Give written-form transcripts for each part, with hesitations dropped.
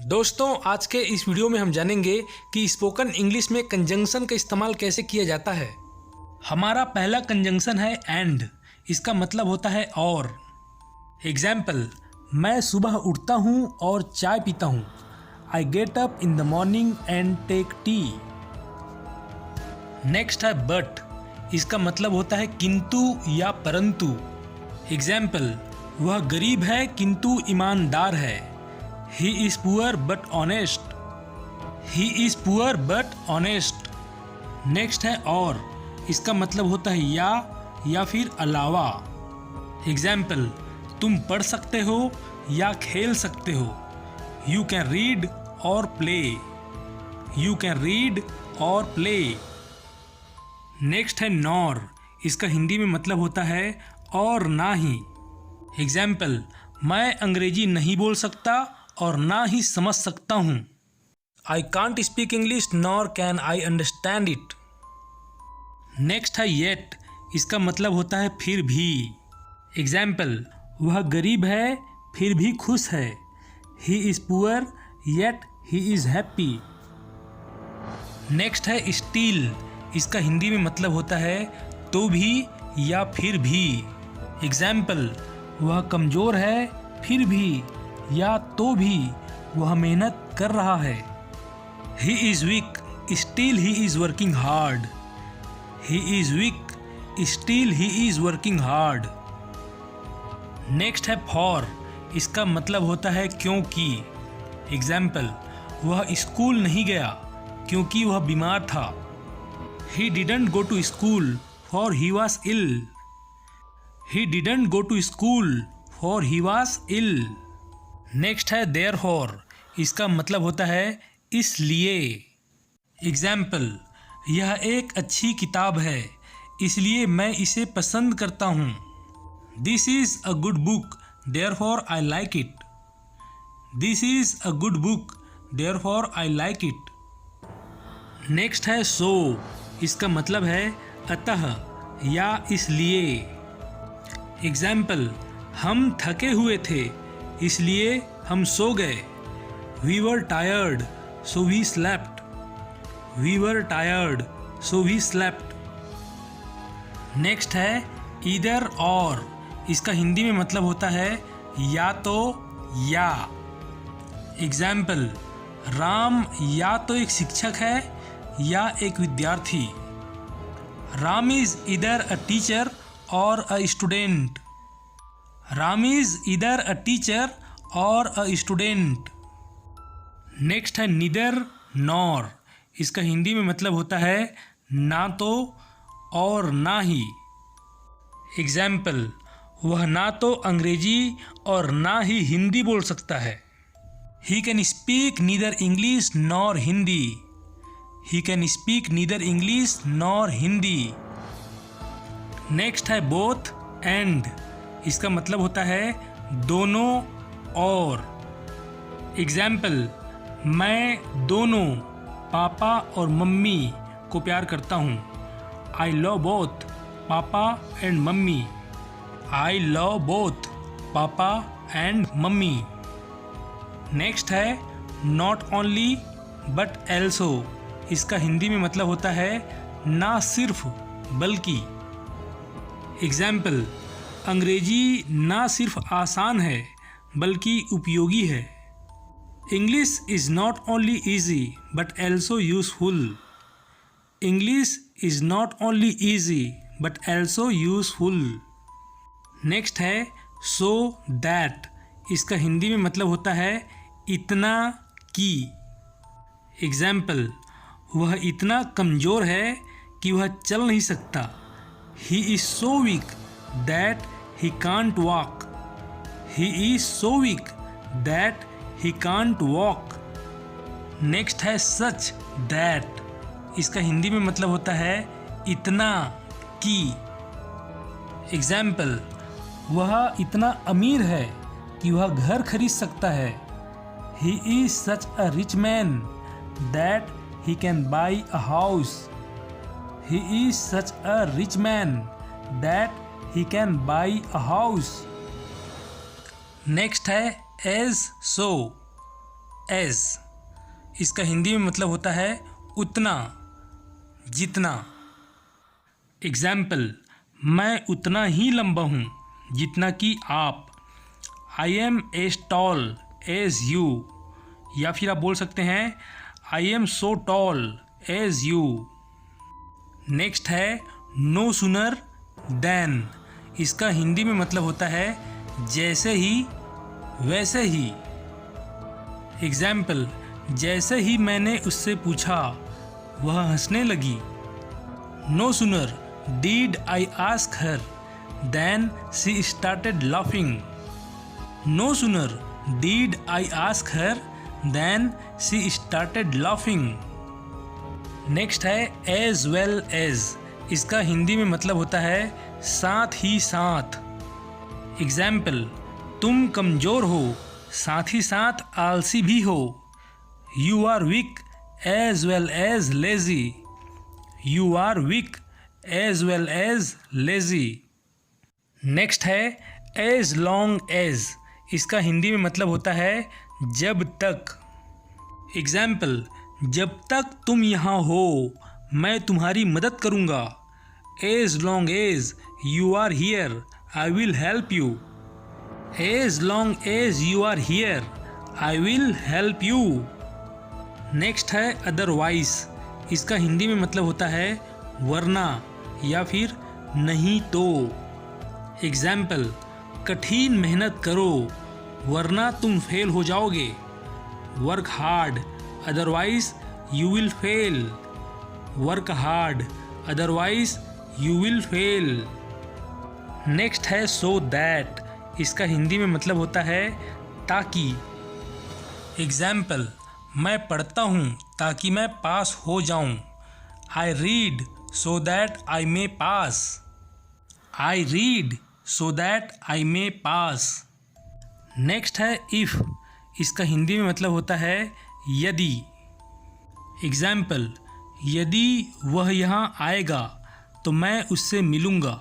दोस्तों, आज के इस वीडियो में हम जानेंगे कि स्पोकन इंग्लिश में कंजंक्शन का इस्तेमाल कैसे किया जाता है। हमारा पहला कंजंक्शन है एंड। इसका मतलब होता है और। एग्जाम्पल, मैं सुबह उठता हूँ और चाय पीता हूँ। I get up in the morning and take tea. Next है बट। इसका मतलब होता है किंतु या परंतु। एग्जाम्पल, वह गरीब है किंतु ईमानदार है। He is poor but honest. He is poor but honest. Next है और। इसका मतलब होता है या फिर अलावा। एग्जाम्पल, तुम पढ़ सकते हो या खेल सकते हो। You can read और play. You can read और play. नेक्स्ट है नॉर। इसका हिंदी में मतलब होता है और ना ही। एग्जाम्पल, मैं अंग्रेजी नहीं बोल सकता और ना ही समझ सकता हूँ। I can't speak English nor can I understand it. Next है येट। इसका मतलब होता है फिर भी। एग्जाम्पल, वह गरीब है फिर भी खुश है। He is poor yet he is happy. Next है स्टिल। इसका हिंदी में मतलब होता है तो भी या फिर भी। एग्जाम्पल, वह कमज़ोर है फिर भी या तो भी वह मेहनत कर रहा है। He is week still he is working hard. He is week still he is working hard. Next है फॉर। इसका मतलब होता है क्योंकि। एग्जाम्पल, वह स्कूल नहीं गया क्योंकि वह बीमार था। He didn't go to school for he was ill. He didn't go to school for he was ill. Next है देयरफॉर। इसका मतलब होता है इसलिए। एग्जाम्पल, यह एक अच्छी किताब है इसलिए मैं इसे पसंद करता हूँ। This is a good book therefore I like it. This is a good book therefore I like it. Next है सो। इसका मतलब है अतः या इसलिए। एग्जाम्पल, हम थके हुए थे इसलिए हम सो गए। We were tired so we slept. We were tired so we slept. Next है ईदर और। इसका हिंदी में मतलब होता है या तो या। एग्जाम्पल, राम या तो एक शिक्षक है या एक विद्यार्थी। Ram is either a teacher और a student. Ram is either a teacher और अ स्टूडेंट। नेक्स्ट है निदर नॉर। इसका हिंदी में मतलब होता है ना तो और ना ही। एग्जाम्पल, वह ना तो अंग्रेजी और ना ही हिंदी बोल सकता है। He can speak neither English nor Hindi. He can speak neither English nor Hindi. Next है बोथ एंड। इसका मतलब होता है दोनों और। एग्जाम्पल, मैं दोनों पापा और मम्मी को प्यार करता हूँ। आई लव बोथ पापा and mummy. I love both पापा एंड मम्मी। नेक्स्ट है नॉट ओनली बट एल्सो। इसका हिंदी में मतलब होता है ना सिर्फ बल्कि। एग्जाम्पल, अंग्रेजी ना सिर्फ आसान है बल्कि उपयोगी है। English is not only easy but also useful. English is not only easy but also useful. Next है सो दैट। इसका हिंदी में मतलब होता है इतना कि। एग्जाम्पल, वह इतना कमज़ोर है कि वह चल नहीं सकता। He is so weak that he can't walk. He is so weak that he can't walk. Next है such that. इसका हिंदी में मतलब होता है इतना कि। एग्जाम्पल, वह इतना अमीर है कि वह घर खरीद सकता है। He is such a rich man that he can buy a house. He is such a rich man that he can buy a house. Next है as so. एज इसका हिंदी में मतलब होता है उतना, जितना। एग्जाम्पल, मैं उतना ही लंबा हूँ जितना कि आप। I am as tall as you. या फिर आप बोल सकते हैं I am so tall as you. Next है नो सूनर देन। इसका हिंदी में मतलब होता है जैसे ही वैसे ही। एग्जाम्पल, जैसे ही मैंने उससे पूछा वह हंसने लगी। No sooner did I ask her than she started laughing. No sooner did I ask her than she started laughing. Next है एज वेल एज। इसका हिंदी में मतलब होता है साथ ही साथ। एग्जाम्पल, तुम कमज़ोर हो साथ ही साथ आलसी भी हो। You are weak as well as lazy. You are weak as well as lazy. Next है एज लॉन्ग एज। इसका हिंदी में मतलब होता है जब तक। एग्जाम्पल, जब तक तुम यहाँ हो मैं तुम्हारी मदद करूँगा। As long as you are here I will help you. As long as you are here I will help you. Next है अदरवाइज। इसका हिंदी में मतलब होता है वरना या फिर नहीं तो। एग्जाम्पल, कठिन मेहनत करो वरना तुम फेल हो जाओगे। Work hard otherwise you will fail. Work hard otherwise you will fail. Next है सो दैट। इसका हिंदी में मतलब होता है ताकि। एग्जाम्पल, मैं पढ़ता हूँ ताकि मैं पास हो जाऊँ। I read so that I may pass. I read so that I may pass. Next है इफ़। इसका हिंदी में मतलब होता है यदि। एग्जाम्पल, यदि वह यहाँ आएगा तो मैं उससे मिलूँगा।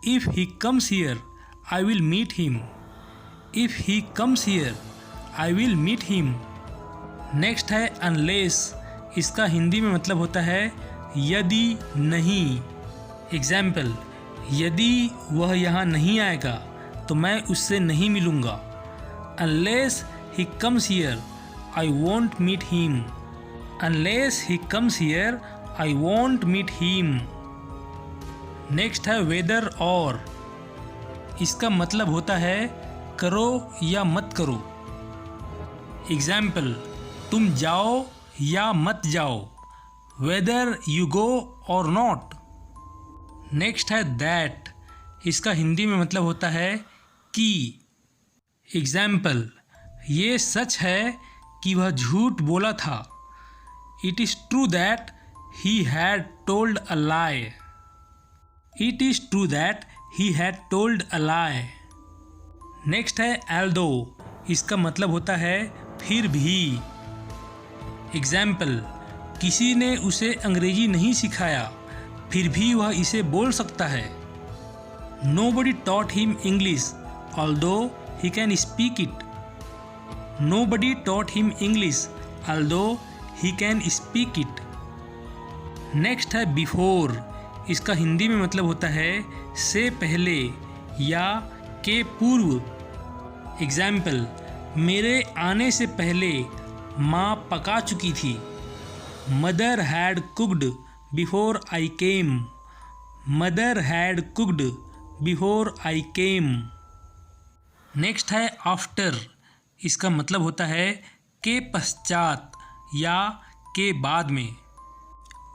If he comes here I will meet him. If he comes here I will meet him. Next है अनलेस। इसका हिंदी में मतलब होता है यदि नहीं। एग्जाम्पल, यदि वह यहाँ नहीं आएगा तो मैं उससे नहीं मिलूँगा। Unless he comes here I won't meet him. Unless he comes here I won't meet him. Next है वेदर और। इसका मतलब होता है करो या मत करो। एग्जाम्पल, तुम जाओ या मत जाओ। वेदर यू गो और नॉट। नेक्स्ट है दैट। इसका हिंदी में मतलब होता है कि। एग्जाम्पल, ये सच है कि वह झूठ बोला था। It is true that he had told a lie. It is true that he had told a lie. Next है एल्दो। इसका मतलब होता है फिर भी। एग्जाम्पल, किसी ने उसे अंग्रेजी नहीं सिखाया फिर भी वह इसे बोल सकता है। Nobody taught him English although he can speak it. Nobody taught him English although he can speak it. Next है बिफोर। इसका हिंदी में मतलब होता है से पहले या के पूर्व। एग्जाम्पल, मेरे आने से पहले माँ पका चुकी थी। Mother had cooked before I came. Mother had cooked before I came. Next है आफ्टर। इसका मतलब होता है के पश्चात या के बाद में।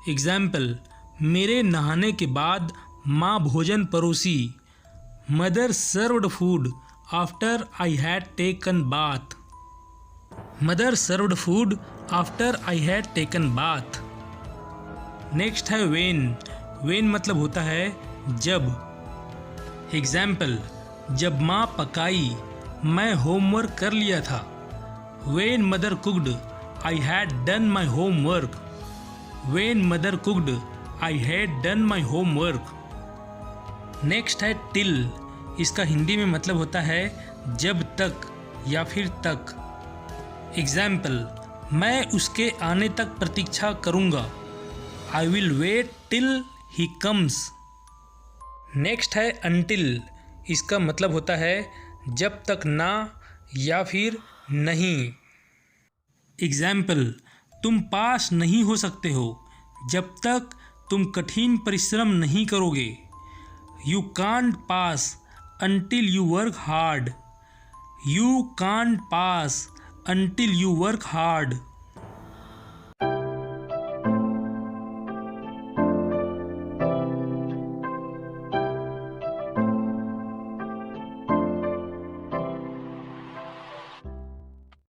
एग्जाम्पल, मेरे नहाने के बाद माँ भोजन परोसी। Mother served food after I had taken bath. Mother served food after I had taken bath. Next है वेन। वेन मतलब होता है जब। एग्जाम्पल, जब माँ पकाई मैं होमवर्क कर लिया था। When mother cooked I had done my homework. When mother cooked I had done my homework. Next है टिल। इसका हिंदी में मतलब होता है जब तक या फिर तक। एग्जाम्पल, मैं उसके आने तक प्रतीक्षा करूँगा। I will wait till he comes. Next है अनटिल। इसका मतलब होता है जब तक ना या फिर नहीं। एग्जाम्पल, तुम पास नहीं हो सकते हो जब तक तुम कठिन परिश्रम नहीं करोगे। You can't pass until you work hard. You can't pass until you work hard.